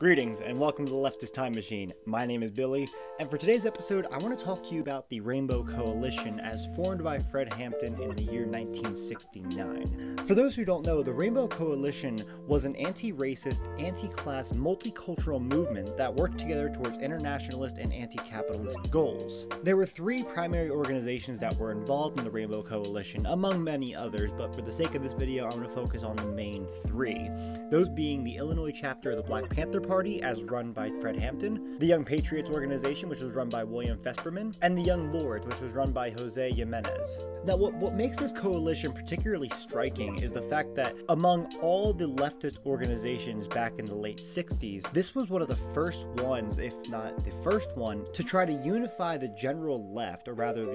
Greetings and welcome to the Leftist Time Machine. My name is Billy, and for today's episode, I want to talk to you about the Rainbow Coalition as formed by Fred Hampton in the year 1969. For those who don't know, the Rainbow Coalition was an anti-racist, anti-class, multicultural movement that worked together towards internationalist and anti-capitalist goals. There were three primary organizations that were involved in the Rainbow Coalition, among many others, but for the sake of this video, I want to focus on the main three. Those being the Illinois chapter of the Black Panther Party, as run by Fred Hampton, the Young Patriots organization, which was run by William Fesperman, and the Young Lords, which was run by Jose Jimenez. Now, what makes this coalition particularly striking is the fact that among all the leftist organizations back in the late 60s, this was one of the first ones, if not the first one, to try to unify the general left, or rather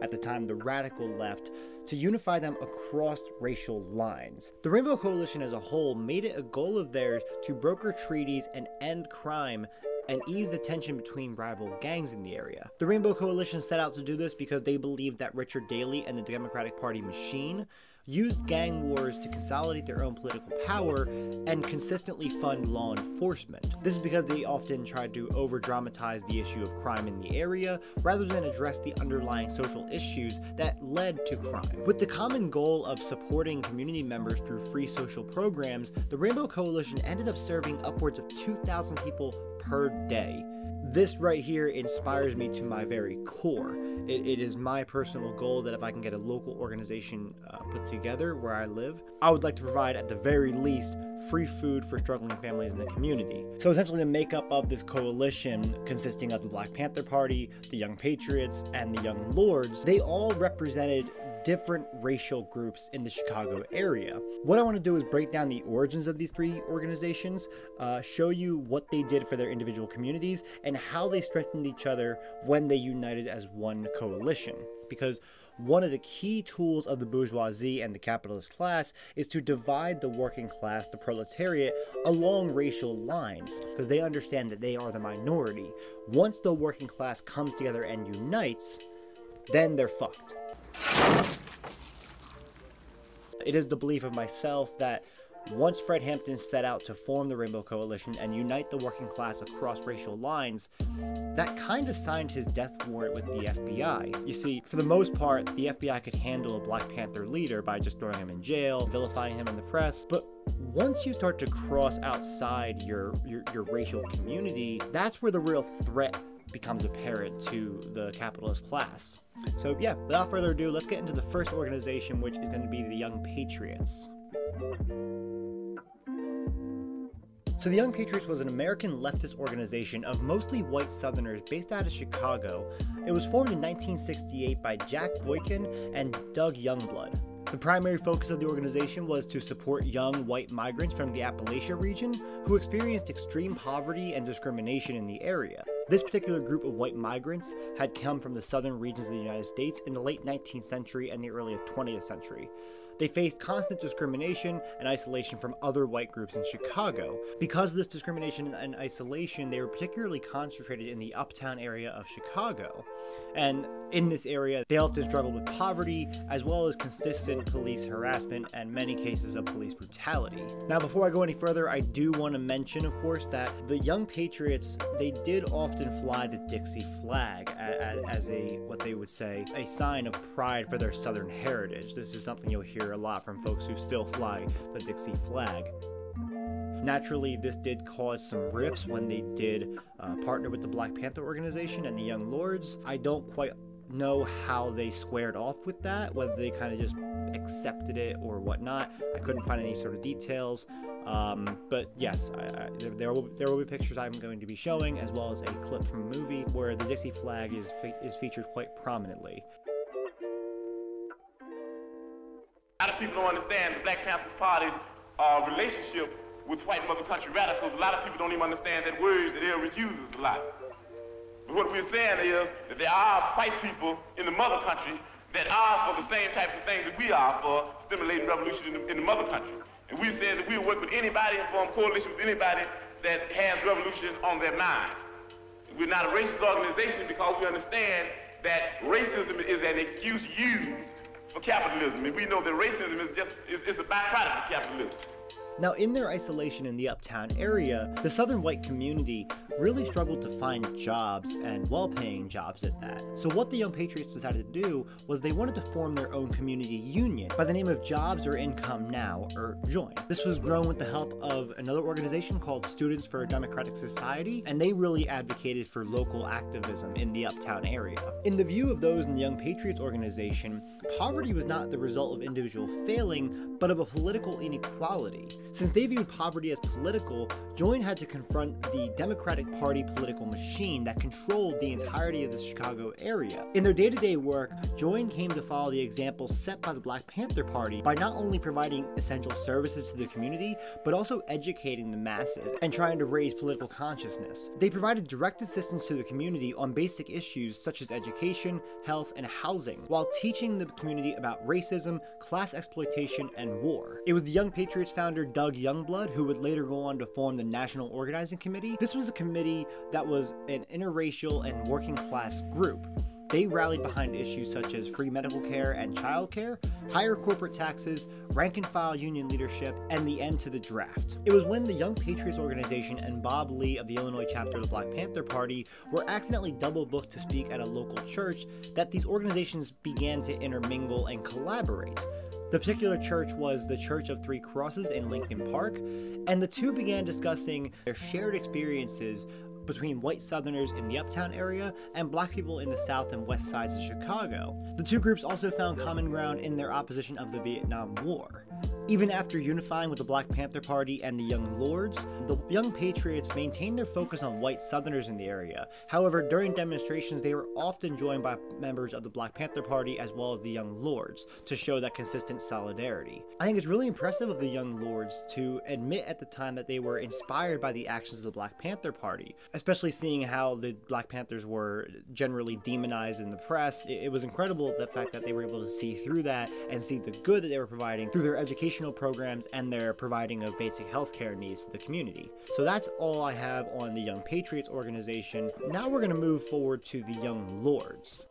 at the time, the radical left, to unify them across racial lines. The Rainbow Coalition as a whole made it a goal of theirs to broker treaties and end crime and ease the tension between rival gangs in the area. The Rainbow Coalition set out to do this because they believed that Richard Daley and the Democratic Party machine used gang wars to consolidate their own political power and consistently fund law enforcement. This is because they often tried to over-dramatize the issue of crime in the area rather than address the underlying social issues that led to crime. With the common goal of supporting community members through free social programs, the Rainbow Coalition ended up serving upwards of 2,000 people per day. This right here inspires me to my very core. It is my personal goal that if I can get a local organization put together where I live, I would like to provide at the very least free food for struggling families in the community. So essentially the makeup of this coalition, consisting of the Black Panther Party, the Young Patriots, and the Young Lords, they all represented different racial groups in the Chicago area. What I want to do is break down the origins of these three organizations, show you what they did for their individual communities, and how they strengthened each other when they united as one coalition. Because one of the key tools of the bourgeoisie and the capitalist class is to divide the working class, the proletariat, along racial lines, because they understand that they are the minority. Once the working class comes together and unites, then they're fucked. It is the belief of myself that once Fred Hampton set out to form the Rainbow Coalition and unite the working class across racial lines, that kind of signed his death warrant with the FBI. You see, for the most part, the FBI could handle a Black Panther leader by just throwing him in jail, vilifying him in the press, but once you start to cross outside your racial community, that's where the real threat becomes apparent to the capitalist class. So yeah, without further ado, let's get into the first organization, which is going to be the Young Patriots. So the Young Patriots was an American leftist organization of mostly white Southerners based out of Chicago. It was formed in 1968 by Jack Boykin and Doug Youngblood. The primary focus of the organization was to support young white migrants from the Appalachia region who experienced extreme poverty and discrimination in the area. This particular group of white migrants had come from the southern regions of the United States in the late 19th century and the early 20th century. They faced constant discrimination and isolation from other white groups in Chicago. Because of this discrimination and isolation, they were particularly concentrated in the uptown area of Chicago. And in this area, they often struggled with poverty, as well as consistent police harassment and many cases of police brutality. Now, before I go any further, I do want to mention, of course, that the Young Patriots, they did often fly the Dixie flag as what they would say, a sign of pride for their Southern heritage. This is something you'll hear a lot from folks who still fly the Dixie flag. Naturally, this did cause some rifts when they did partner with the Black Panther organization and the Young Lords. I don't quite know how they squared off with that, whether they kind of just accepted it or whatnot. I couldn't find any sort of details. But yes, there will be pictures I'm going to be showing, as well as a clip from a movie where the Dixie flag is featured quite prominently. A lot of people don't understand the Black Panther Party's relationship with white mother country radicals. A lot of people don't even understand that word that Elrich uses a lot. But what we're saying is that there are white people in the mother country that are for the same types of things that we are for stimulating revolution in the mother country. And we said that we'll work with anybody and form coalition with anybody that has revolution on their mind. We're not a racist organization because we understand that racism is an excuse used for capitalism, and we know that racism is a byproduct of capitalism. Now, in their isolation in the uptown area, the southern white community really struggled to find jobs, and well-paying jobs at that. So what the Young Patriots decided to do was they wanted to form their own community union by the name of Jobs or Income Now, or JOIN. This was grown with the help of another organization called Students for a Democratic Society, and they really advocated for local activism in the uptown area. In the view of those in the Young Patriots organization, poverty was not the result of individual failing, but of a political inequality. Since they viewed poverty as political, JOIN had to confront the Democratic Party political machine that controlled the entirety of the Chicago area. In their day-to-day work, JOIN came to follow the example set by the Black Panther Party by not only providing essential services to the community, but also educating the masses and trying to raise political consciousness. They provided direct assistance to the community on basic issues such as education, health, and housing, while teaching the community about racism, class exploitation, and war. It was the Young Patriots founder Doug Youngblood who would later go on to form the National Organizing Committee. This was a committee that was an interracial and working class group. They rallied behind issues such as free medical care and child care, higher corporate taxes, rank-and-file union leadership, and the end to the draft. It was when the Young Patriots organization and Bob Lee of the Illinois chapter of the Black Panther Party were accidentally double-booked to speak at a local church that these organizations began to intermingle and collaborate. The particular church was the Church of Three Crosses in Lincoln Park, and the two began discussing their shared experiences between white Southerners in the uptown area and black people in the south and west sides of Chicago. The two groups also found common ground in their opposition of the Vietnam War. Even after unifying with the Black Panther Party and the Young Lords, the Young Patriots maintained their focus on white Southerners in the area. However, during demonstrations, they were often joined by members of the Black Panther Party as well as the Young Lords to show that consistent solidarity. I think it's really impressive of the Young Lords to admit at the time that they were inspired by the actions of the Black Panther Party, especially seeing how the Black Panthers were generally demonized in the press. It was incredible the fact that they were able to see through that and see the good that they were providing through their educational programs and their providing of basic healthcare needs to the community. So that's all I have on the Young Patriots organization. Now we're going to move forward to the Young Lords.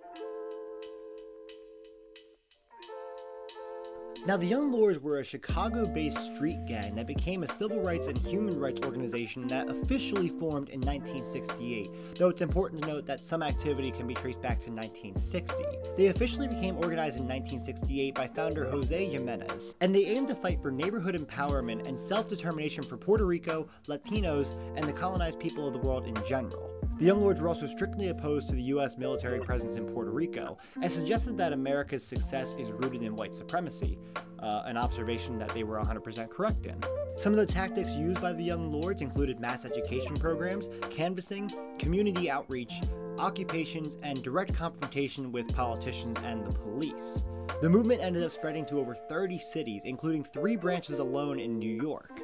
Now, the Young Lords were a Chicago-based street gang that became a civil rights and human rights organization that officially formed in 1968, though it's important to note that some activity can be traced back to 1960. They officially became organized in 1968 by founder Jose Jimenez, and they aimed to fight for neighborhood empowerment and self-determination for Puerto Rico, Latinos, and the colonized people of the world in general. The Young Lords were also strictly opposed to the U.S. military presence in Puerto Rico, and suggested that America's success is rooted in white supremacy, an observation that they were 100% correct in. Some of the tactics used by the Young Lords included mass education programs, canvassing, community outreach, occupations, and direct confrontation with politicians and the police. The movement ended up spreading to over 30 cities, including 3 branches alone in New York.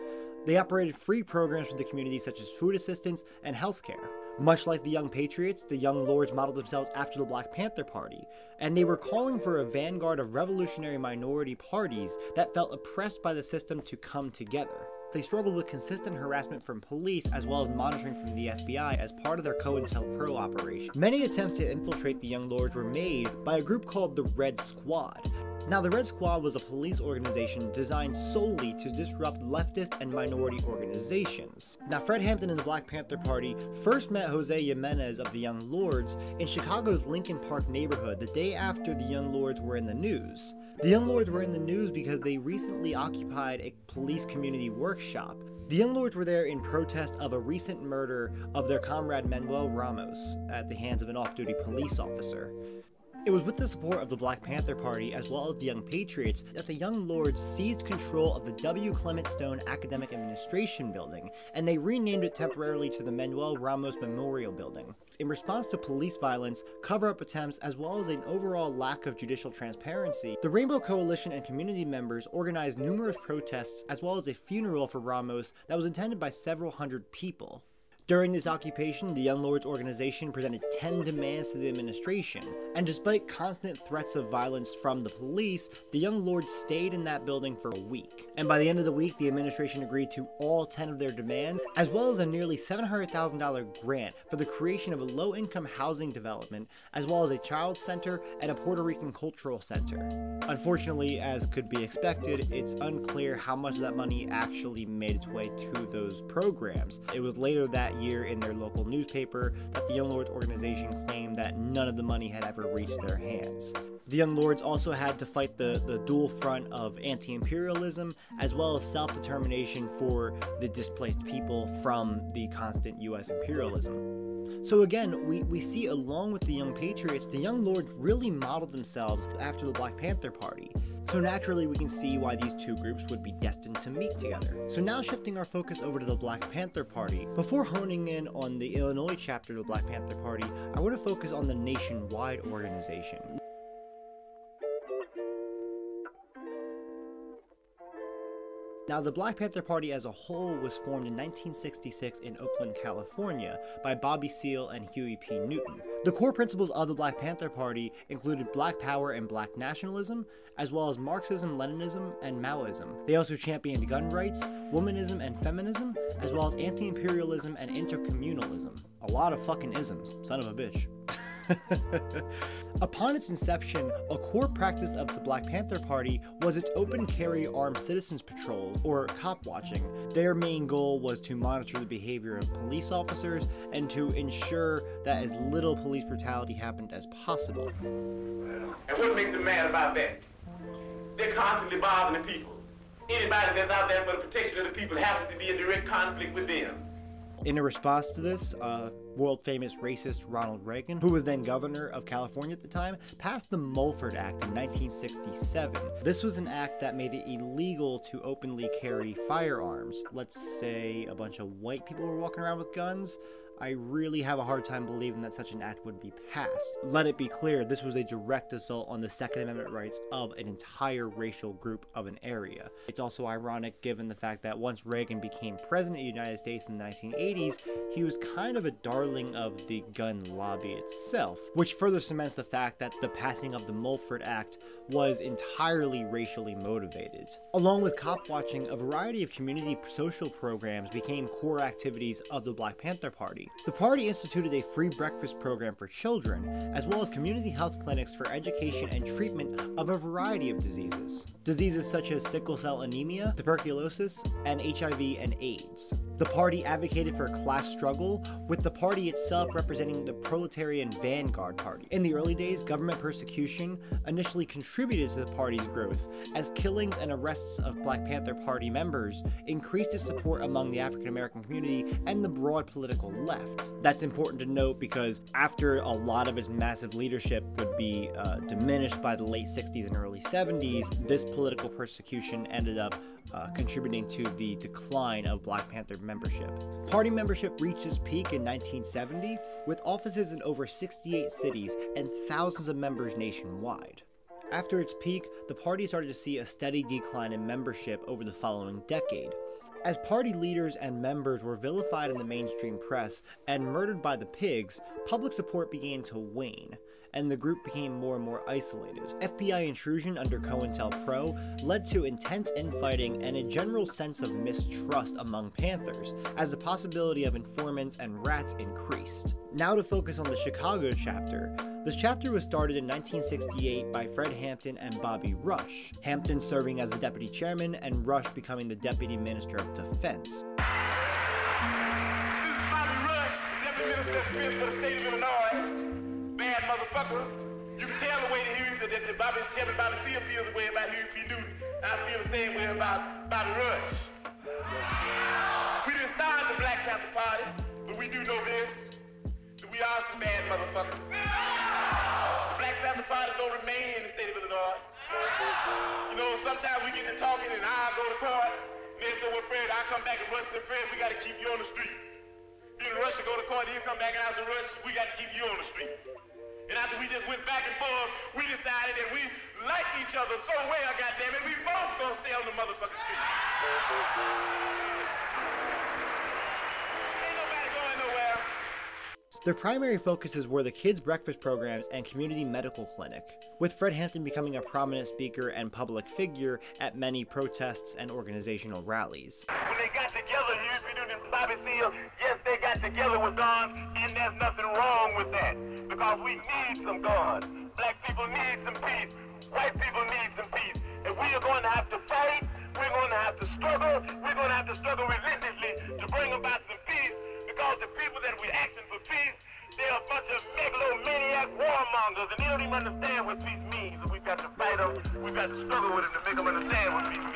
They operated free programs for the community such as food assistance and healthcare. Much like the Young Patriots, the Young Lords modeled themselves after the Black Panther Party, and they were calling for a vanguard of revolutionary minority parties that felt oppressed by the system to come together. They struggled with consistent harassment from police as well as monitoring from the FBI as part of their COINTELPRO operation. Many attempts to infiltrate the Young Lords were made by a group called the Red Squad. Now, the Red Squad was a police organization designed solely to disrupt leftist and minority organizations. Now, Fred Hampton and the Black Panther Party first met Jose Jimenez of the Young Lords in Chicago's Lincoln Park neighborhood the day after the Young Lords were in the news. The Young Lords were in the news because they recently occupied a police community workshop. The Young Lords were there in protest of a recent murder of their comrade Manuel Ramos at the hands of an off-duty police officer. It was with the support of the Black Panther Party as well as the Young Patriots that the Young Lords seized control of the W. Clement Stone Academic Administration Building, and they renamed it temporarily to the Manuel Ramos Memorial Building. In response to police violence, cover-up attempts, as well as an overall lack of judicial transparency, the Rainbow Coalition and community members organized numerous protests as well as a funeral for Ramos that was attended by several hundred people. During this occupation, the Young Lords organization presented 10 demands to the administration, and despite constant threats of violence from the police, the Young Lords stayed in that building for a week. And by the end of the week, the administration agreed to all 10 of their demands, as well as a nearly $700,000 grant for the creation of a low-income housing development, as well as a child center and a Puerto Rican cultural center. Unfortunately, as could be expected, it's unclear how much of that money actually made its way to those programs. It was later that year in their local newspaper that the Young Lords organization claimed that none of the money had ever reached their hands. The Young Lords also had to fight the dual front of anti-imperialism as well as self-determination for the displaced people from the constant US imperialism. So again, we see along with the Young Patriots, the Young Lords really modeled themselves after the Black Panther Party. So naturally we can see why these two groups would be destined to meet together. So now shifting our focus over to the Black Panther Party, before honing in on the Illinois chapter of the Black Panther Party, I want to focus on the nationwide organization. Now, the Black Panther Party as a whole was formed in 1966 in Oakland, California by Bobby Seale and Huey P. Newton. The core principles of the Black Panther Party included Black power and Black nationalism, as well as Marxism, Leninism, and Maoism. They also championed gun rights, womanism and feminism, as well as anti-imperialism and intercommunalism. A lot of fucking isms, son of a bitch. Upon its inception, a core practice of the Black Panther Party was its open carry armed citizens patrols, or cop watching. Their main goal was to monitor the behavior of police officers and to ensure that as little police brutality happened as possible. And what makes them mad about that? They're constantly bothering the people. Anybody that's out there for the protection of the people happens to be in direct conflict with them. In a response to this, world-famous racist Ronald Reagan, who was then governor of California at the time, passed the Mulford Act in 1967. This was an act that made it illegal to openly carry firearms. Let's say a bunch of white people were walking around with guns. I really have a hard time believing that such an act would be passed. Let it be clear, this was a direct assault on the Second Amendment rights of an entire racial group of an area. It's also ironic given the fact that once Reagan became president of the United States in the 1980s, he was kind of a darling of the gun lobby itself, which further cements the fact that the passing of the Mulford Act was entirely racially motivated. Along with cop watching, a variety of community social programs became core activities of the Black Panther Party. The party instituted a free breakfast program for children, as well as community health clinics for education and treatment of a variety of diseases. Diseases such as sickle cell anemia, tuberculosis, and HIV and AIDS. The party advocated for a class struggle, with the party itself representing the proletarian vanguard party. In the early days, government persecution initially contributed to the party's growth, as killings and arrests of Black Panther Party members increased its support among the African American community and the broad political left. That's important to note because after a lot of its massive leadership would be diminished by the late 60s and early 70s, this political persecution ended up contributing to the decline of Black Panther membership. Party membership reached its peak in 1970, with offices in over 68 cities and thousands of members nationwide. After its peak, the party started to see a steady decline in membership over the following decade. As party leaders and members were vilified in the mainstream press and murdered by the pigs, public support began to wane, and the group became more and more isolated. FBI intrusion under COINTELPRO led to intense infighting and a general sense of mistrust among Panthers, as the possibility of informants and rats increased. Now to focus on the Chicago chapter. This chapter was started in 1968 by Fred Hampton and Bobby Rush, Hampton serving as the deputy chairman and Rush becoming the deputy minister of defense. This is Bobby Rush, the deputy minister of defense for the state of Illinois. Bad motherfucker. You can tell the way that Chairman Bobby Seale feels the way about Huey P. Newton. I feel the same way about Bobby Rush. We didn't start the Black Panther Party, but we do know this, that we are some bad motherfuckers. The Black Panther Party don't remain in the state of Illinois. You know, sometimes we get to talking and I go to court, and they say, well, Fred, I'll come back and Rush said, Fred, we got to keep you on the streets. You and Rush will go to court, he'll come back and I said, Rush, we got to keep you on the streets. And after we just went back and forth, we decided that we like each other so well, goddammit, we both gonna stay on the motherfucking street. Ain't nobody going Their primary focuses were the kids' breakfast programs and community medical clinic, with Fred Hampton becoming a prominent speaker and public figure at many protests and organizational rallies. When they got together, you used to do this Bobby Seale, yes, they got together with guns, and there's nothing wrong with that, because we need some guns. Black people need some peace. White people need some peace. And we are going to have to fight. We're going to have to struggle. We're going to have to struggle relentlessly to bring about some peace, because the people that we're asking for peace, they're a bunch of megalomaniac warmongers, and they don't even understand what peace means. And we've got to fight them. We've got to struggle with them to make them understand what peace means.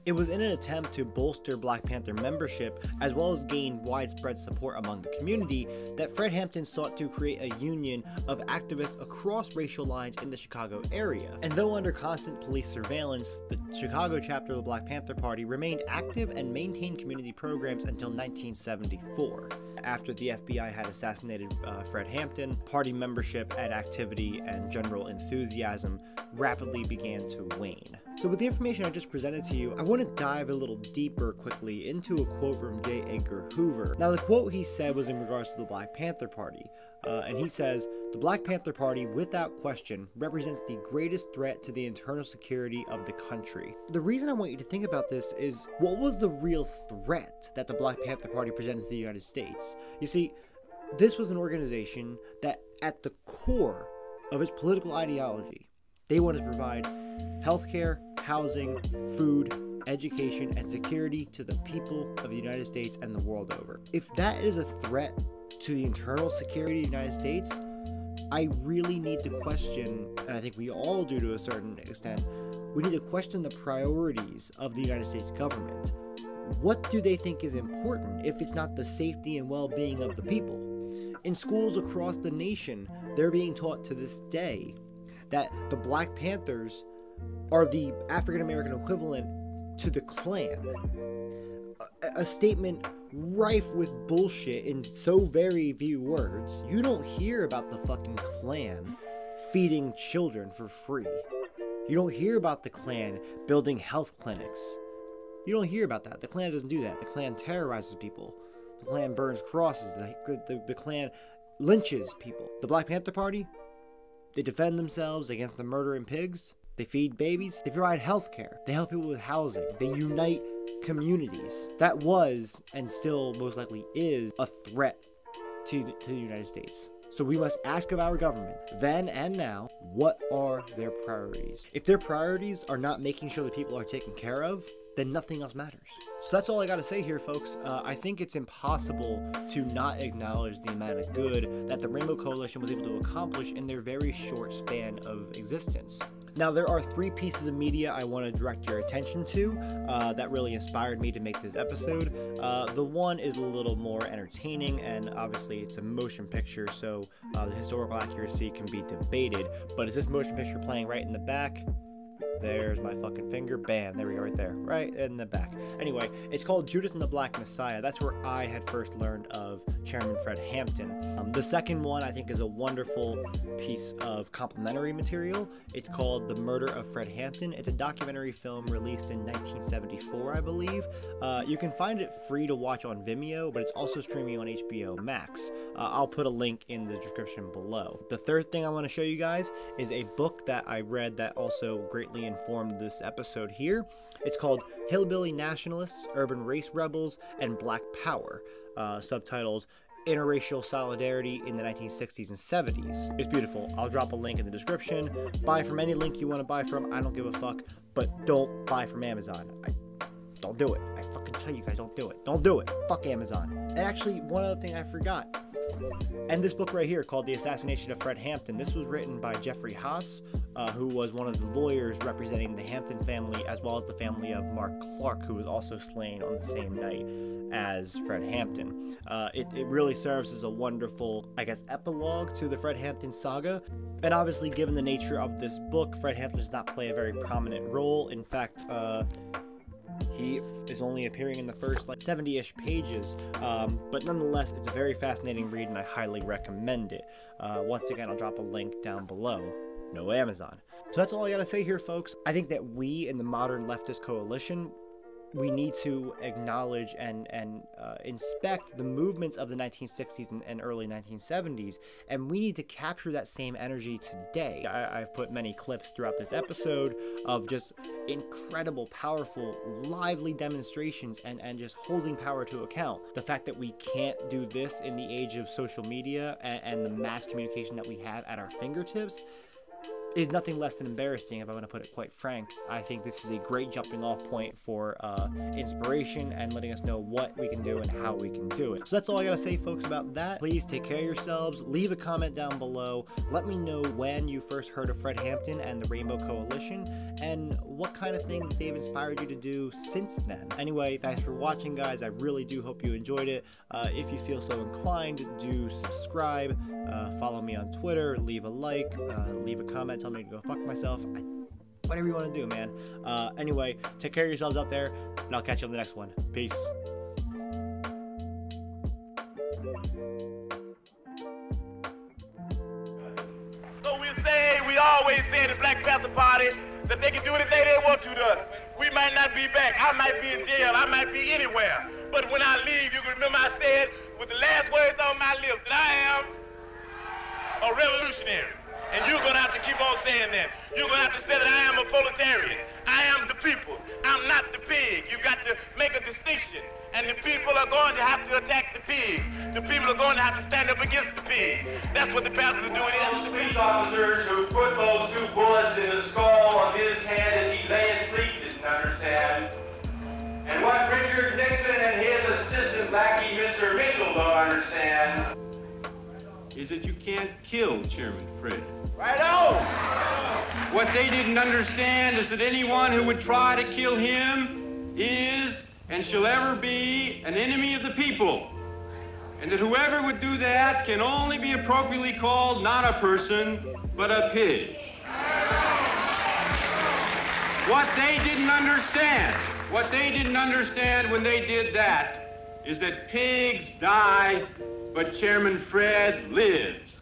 It was in an attempt to bolster Black Panther membership, as well as gain widespread support among the community, that Fred Hampton sought to create a union of activists across racial lines in the Chicago area. And though under constant police surveillance, the Chicago chapter of the Black Panther Party remained active and maintained community programs until 1974. After the FBI had assassinated Fred Hampton, party membership and activity and general enthusiasm rapidly began to wane. So with the information I just presented to you, I want to dive a little deeper quickly into a quote from J. Edgar Hoover. Now the quote he said was in regards to the Black Panther Party, and he says, "The Black Panther Party, without question, represents the greatest threat to the internal security of the country." The reason I want you to think about this is, what was the real threat that the Black Panther Party presented to the United States? You see, this was an organization that at the core of its political ideology, they wanted to provide healthcare, housing, food, education, and security to the people of the United States and the world over. If that is a threat to the internal security of the United States, I really need to question, and I think we all do to a certain extent, we need to question the priorities of the United States government. What do they think is important if it's not the safety and well-being of the people? In schools across the nation, they're being taught to this day that the Black Panthers are the African-American equivalent to the Klan. A statement rife with bullshit in so very few words. You don't hear about the fucking Klan feeding children for free. You don't hear about the Klan building health clinics. You don't hear about that. The Klan doesn't do that. The Klan terrorizes people. The Klan burns crosses. The Klan lynches people. The Black Panther Party, they defend themselves against the murdering pigs. They feed babies. They provide health care. They help people with housing. They unite communities. That was, and still most likely is, a threat to the United States. So we must ask of our government, then and now, what are their priorities? If their priorities are not making sure that people are taken care of, then nothing else matters. So that's all I gotta say here, folks. I think it's impossible to not acknowledge the amount of good that the Rainbow Coalition was able to accomplish in their very short span of existence. Now, there are three pieces of media I want to direct your attention to that really inspired me to make this episode. The one is a little more entertaining, and obviously it's a motion picture, so the historical accuracy can be debated. But is this motion picture playing right in the back? There's my fucking finger. Bam. There we go, right there. Right in the back. Anyway, it's called Judas and the Black Messiah. That's where I had first learned of Chairman Fred Hampton. The second one, I think, is a wonderful piece of complimentary material. It's called The Murder of Fred Hampton. It's a documentary film released in 1974, I believe. You can find it free to watch on Vimeo, but it's also streaming on HBO Max. I'll put a link in the description below. The third thing I want to show you guys is a book that I read that also greatly informed this episode here. It's called Hillbilly, Nationalists, Urban Race Rebels, and Black Power, subtitled Interracial Solidarity in the 1960s and 70s. It's beautiful. I'll drop a link in the description. Buy from any link you want to buy from. I don't give a fuck, but don't buy from Amazon. Don't do it. I fucking tell you guys, don't do it. Don't do it. Fuck Amazon. And actually, one other thing I forgot. And this book right here called The Assassination of Fred Hampton. This was written by Jeffrey Haas, who was one of the lawyers representing the Hampton family, as well as the family of Mark Clark, who was also slain on the same night as Fred Hampton. It really serves as a wonderful, I guess, epilogue to the Fred Hampton saga. And obviously, given the nature of this book, Fred Hampton does not play a very prominent role. In fact, he is only appearing in the first 70-ish pages, but nonetheless, it's a very fascinating read, and I highly recommend it. Once again, I'll drop a link down below. No Amazon. So that's all I gotta say here, folks. I think that we in the modern leftist coalition, we need to acknowledge and inspect the movements of the 1960s and early 1970s, and we need to capture that same energy today. I've put many clips throughout this episode of just incredible, powerful, lively demonstrations and just holding power to account. The fact that we can't do this in the age of social media and the mass communication that we have at our fingertips is nothing less than embarrassing, if I'm going to put it quite frank. I think this is a great jumping off point for inspiration and letting us know what we can do and how we can do it. So that's all I got to say, folks, about that. Please take care of yourselves. Leave a comment down below. Let me know when you first heard of Fred Hampton and the Rainbow Coalition and what kind of things they've inspired you to do since then. Anyway, thanks for watching, guys. I really do hope you enjoyed it. If you feel so inclined, do subscribe, follow me on Twitter, leave a like, leave a comment, tell me to go fuck myself. Whatever you want to do, man. Anyway, take care of yourselves out there, and I'll catch you on the next one. Peace. So we always say in the Black Panther Party that they can do anything they want to us. We might not be back. I might be in jail. I might be anywhere. But when I leave, you can remember I said with the last words on my lips that I am a revolutionary. And you're going to have to keep on saying that. You're going to have to say that I am a proletarian. I am the people. I'm not the pig. You've got to make a distinction. And the people are going to have to attack the pigs. The people are going to have to stand up against the pigs. That's what the Panthers are doing. Those police officers who put those 2 bullets in the skull of his head as he lay asleep didn't understand. And what Richard Nixon and his assistant lackey, Mr. Mitchell, don't understand is that you can't kill Chairman Fred. Right on! What they didn't understand is that anyone who would try to kill him is and shall ever be an enemy of the people. And that whoever would do that can only be appropriately called not a person, but a pig. What they didn't understand when they did that is that pigs die, but Chairman Fred lives.